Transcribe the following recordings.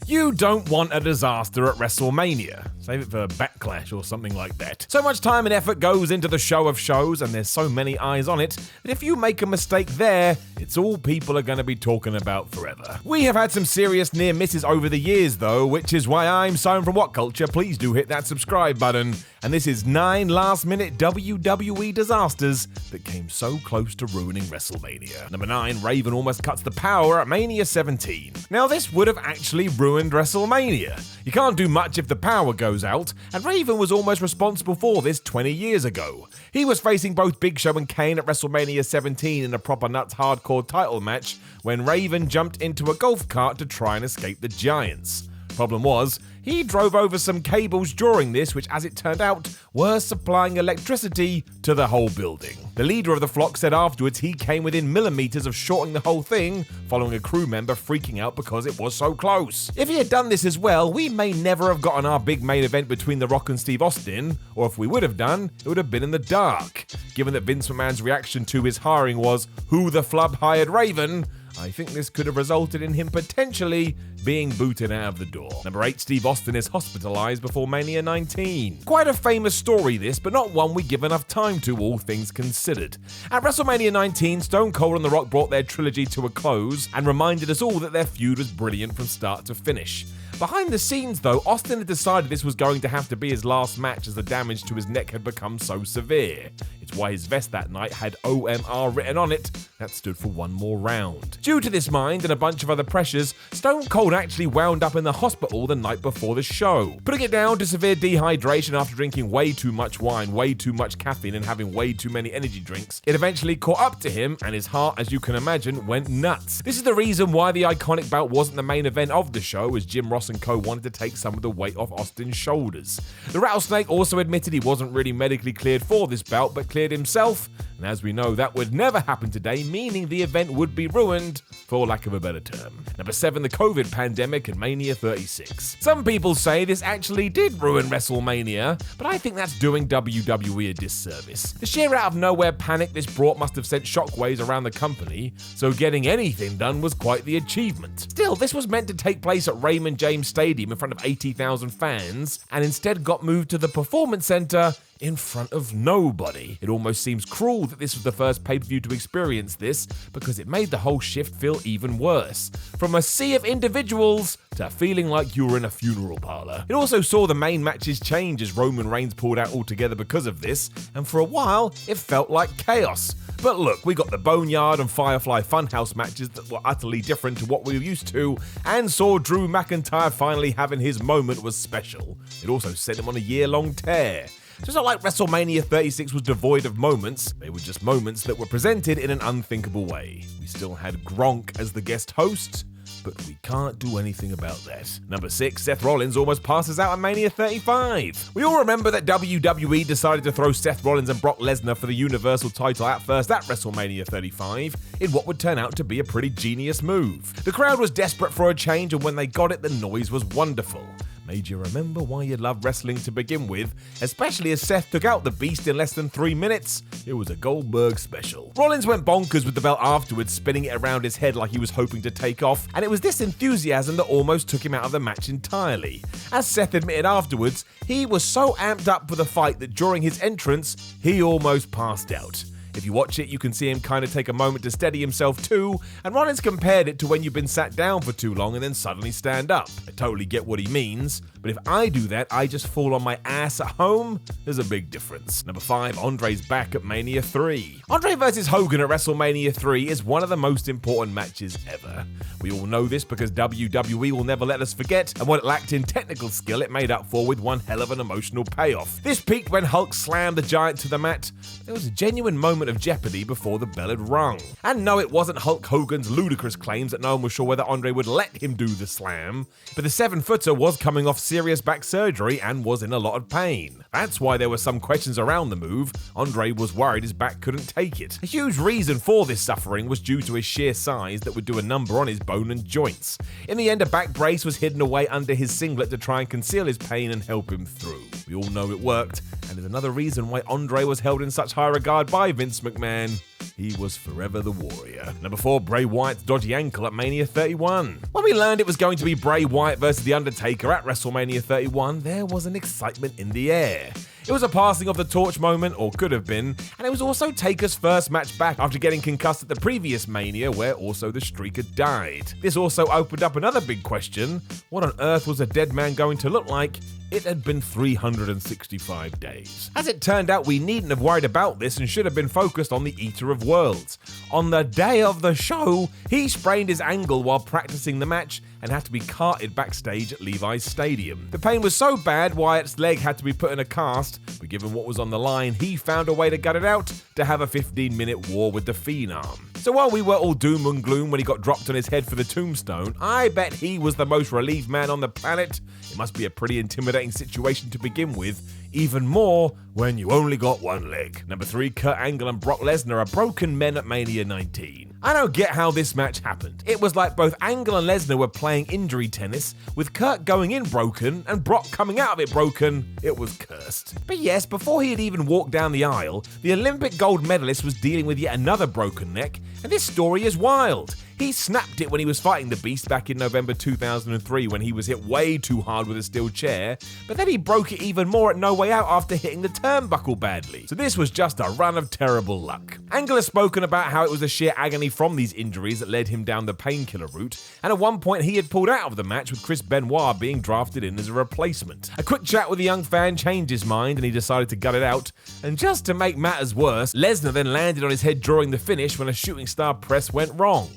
You don't want a disaster at WrestleMania. Save it for Backlash or something like that. So much time and effort goes into the show of shows, and there's so many eyes on it, that if you make a mistake there, it's all people are going to be talking about forever. We have had some serious near misses over the years though, which is why I'm Simon from What Culture. Please do hit that subscribe button. And this is 9 last-minute WWE disasters that came so close to ruining WrestleMania. Number 9, Raven almost cuts the power at Mania 17. Now this would have actually ruined WrestleMania. You can't do much if the power goes out, and Raven was almost responsible for this 20 years ago. He was facing both Big Show and Kane at WrestleMania 17 in a proper nuts hardcore title match when Raven jumped into a golf cart to try and escape the Giants. Problem was, he drove over some cables during this, which as it turned out, were supplying electricity to the whole building. The leader of the flock said afterwards he came within millimeters of shorting the whole thing, following a crew member freaking out because it was so close. If he had done this as well, we may never have gotten our big main event between The Rock and Steve Austin, or if we would have done, it would have been in the dark. Given that Vince McMahon's reaction to his hiring was, "Who the flub hired Raven?" I think this could have resulted in him potentially being booted out of the door. Number 8, Steve Austin is hospitalized before Mania 19. Quite a famous story this, but not one we give enough time to, all things considered. At WrestleMania 19, Stone Cold and The Rock brought their trilogy to a close and reminded us all that their feud was brilliant from start to finish. Behind the scenes though, Austin had decided this was going to have to be his last match as the damage to his neck had become so severe. It's why his vest that night had OMR written on it. That stood for one more round. Due to this mind and a bunch of other pressures, Stone Cold actually wound up in the hospital the night before the show. Putting it down to severe dehydration after drinking way too much wine, way too much caffeine and having way too many energy drinks, it eventually caught up to him and his heart, as you can imagine, went nuts. This is the reason why the iconic bout wasn't the main event of the show, as Jim Ross and co wanted to take some of the weight off Austin's shoulders. The Rattlesnake also admitted he wasn't really medically cleared for this bout, but cleared himself, and as we know that would never happen today, meaning the event would be ruined, for lack of a better term. Number 7, the COVID pandemic and Mania 36. Some people say this actually did ruin WrestleMania, but I think that's doing WWE a disservice. The sheer out of nowhere panic this brought must have sent shockwaves around the company, so getting anything done was quite the achievement. Still, this was meant to take place at Raymond James Stadium in front of 80,000 fans, and instead got moved to the Performance Center in front of nobody. It almost seems cruel that this was the first pay-per-view to experience this, because it made the whole shift feel even worse. From a sea of individuals to feeling like you were in a funeral parlor. It also saw the main matches change as Roman Reigns pulled out altogether because of this, and for a while it felt like chaos. But look, we got the Boneyard and Firefly Funhouse matches that were utterly different to what we were used to, and saw Drew McIntyre finally having his moment was special. It also sent him on a year-long tear. So it's not like WrestleMania 36 was devoid of moments, they were just moments that were presented in an unthinkable way. We still had Gronk as the guest host, but we can't do anything about that. Number 6, Seth Rollins almost passes out at Mania 35. We all remember that WWE decided to throw Seth Rollins and Brock Lesnar for the Universal title at first at WrestleMania 35, in what would turn out to be a pretty genius move. The crowd was desperate for a change, and when they got it, the noise was wonderful. Made you remember why you loved wrestling to begin with, especially as Seth took out the Beast in less than 3 minutes. It was a Goldberg special. Rollins went bonkers with the belt afterwards, spinning it around his head like he was hoping to take off, and it was this enthusiasm that almost took him out of the match entirely. As Seth admitted afterwards, he was so amped up for the fight that during his entrance, he almost passed out. If you watch it, you can see him kind of take a moment to steady himself too, and Rollins compared it to when you've been sat down for too long and then suddenly stand up. I totally get what he means, but if I do that, I just fall on my ass at home. There's a big difference. Number 5, Andre's back at Mania 3. Andre vs. Hogan at WrestleMania 3 is one of the most important matches ever. We all know this because WWE will never let us forget, and what it lacked in technical skill, it made up for with one hell of an emotional payoff. This peaked when Hulk slammed the Giant to the mat. There was a genuine moment of jeopardy before the bell had rung. And no, it wasn't Hulk Hogan's ludicrous claims that no one was sure whether Andre would let him do the slam, but the 7-footer was coming off serious back surgery and was in a lot of pain. That's why there were some questions around the move. Andre was worried his back couldn't take it. A huge reason for this suffering was due to his sheer size that would do a number on his bone and joints. In the end, a back brace was hidden away under his singlet to try and conceal his pain and help him through. We all know it worked, and is another reason why Andre was held in such high regard by Vince McMahon. he was forever the warrior. Number 4, Bray Wyatt's dodgy ankle at Mania 31. When we learned it was going to be Bray Wyatt versus The Undertaker at WrestleMania 31, there was an excitement in the air. It was a passing of the torch moment, or could have been, and it was also Taker's first match back after getting concussed at the previous Mania, where also the streak had died. This also opened up another big question: what on earth was a dead man going to look like? It had been 365 days. As it turned out, we needn't have worried about this and should have been focused on the Eater of Worlds. On the day of the show, he sprained his ankle while practicing the match and had to be carted backstage at Levi's Stadium. The pain was so bad, Wyatt's leg had to be put in a cast, but given what was on the line, he found a way to gut it out to have a 15-minute war with the Phenom. So while we were all doom and gloom when he got dropped on his head for the tombstone, I bet he was the most relieved man on the planet. It must be a pretty intimidating situation to begin with, even more when you only got one leg. Number 3, Kurt Angle and Brock Lesnar are broken men at Mania 19. I don't get how this match happened. It was like both Angle and Lesnar were playing injury tennis, with Kurt going in broken and Brock coming out of it broken. It was cursed. But yes, before he had even walked down the aisle, the Olympic gold medalist was dealing with yet another broken neck, and this story is wild. He snapped it when he was fighting the Beast back in November 2003 when he was hit way too hard with a steel chair, but then he broke it even more at No Way Out after hitting the turnbuckle badly. So this was just a run of terrible luck. Angle has spoken about how it was the sheer agony from these injuries that led him down the painkiller route, and at one point he had pulled out of the match with Chris Benoit being drafted in as a replacement. A quick chat with the young fan changed his mind and he decided to gut it out, and just to make matters worse, Lesnar then landed on his head during the finish when a shooting star press went wrong.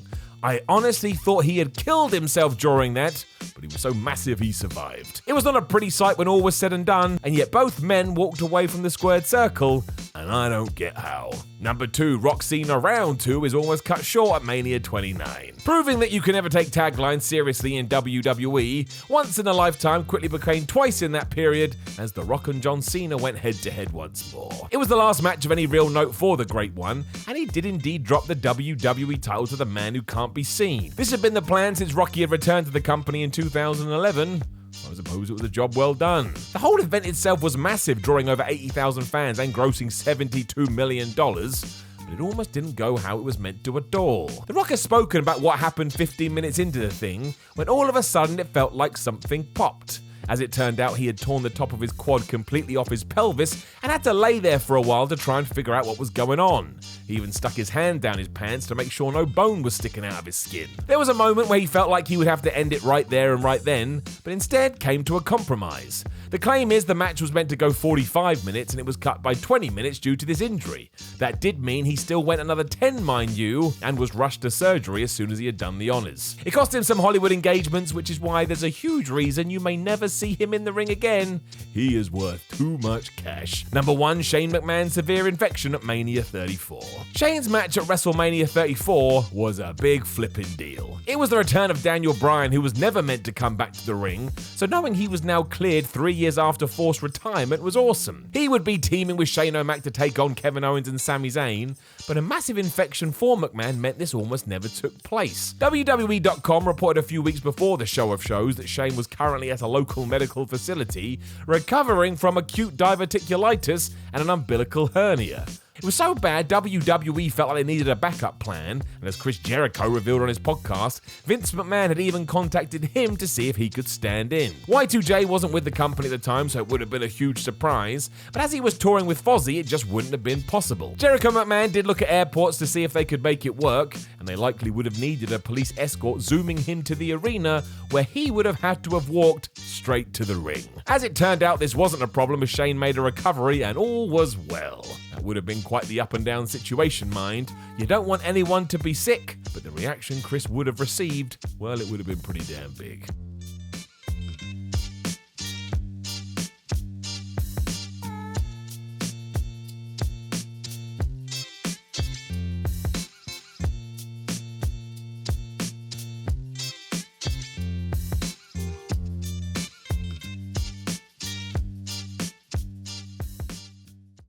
I honestly thought he had killed himself during that, but he was so massive he survived. It was not a pretty sight when all was said and done, and yet both men walked away from the squared circle, and I don't get how. Number 2, Rock Cena Round 2 is almost cut short at Mania 29. Proving that you can never take taglines seriously in WWE, once in a lifetime quickly became twice in that period as The Rock and John Cena went head-to-head once more. It was the last match of any real note for the Great One, and he did indeed drop the WWE title to the man who can't be seen. This had been the plan since Rocky had returned to the company in 2011. I suppose it was a job well done. The whole event itself was massive, drawing over 80,000 fans and grossing $72 million. But it almost didn't go how it was meant to at all. The Rock has spoken about what happened 15 minutes into the thing, when all of a sudden it felt like something popped. As it turned out, he had torn the top of his quad completely off his pelvis and had to lay there for a while to try and figure out what was going on. He even stuck his hand down his pants to make sure no bone was sticking out of his skin. There was a moment where he felt like he would have to end it right there and right then, but instead came to a compromise. The claim is the match was meant to go 45 minutes and it was cut by 20 minutes due to this injury. That did mean he still went another 10, mind you, and was rushed to surgery as soon as he had done the honours. It cost him some Hollywood engagements, which is why there's a huge reason you may never see him in the ring again. He is worth too much cash. Number 1, Shane McMahon's severe infection at Mania 34. Shane's match at WrestleMania 34 was a big flipping deal. It was the return of Daniel Bryan, who was never meant to come back to the ring, so knowing he was now cleared 3 years after forced retirement was awesome. He would be teaming with Shane O'Mac to take on Kevin Owens and Sami Zayn, but a massive infection for McMahon meant this almost never took place. WWE.com reported a few weeks before the show of shows that Shane was currently at a local medical facility recovering from acute diverticulitis and an umbilical hernia. It was so bad, WWE felt like they needed a backup plan, and as Chris Jericho revealed on his podcast, Vince McMahon had even contacted him to see if he could stand in. Y2J wasn't with the company at the time, so it would have been a huge surprise, but as he was touring with Fozzy, it just wouldn't have been possible. Jericho and McMahon did look at airports to see if they could make it work, and they likely would have needed a police escort zooming him to the arena, where he would have had to have walked straight to the ring. As it turned out, this wasn't a problem as Shane made a recovery and all was well. That would have been quite the up and down situation, mind. You don't want anyone to be sick, but the reaction Chris would have received, well, it would have been pretty damn big.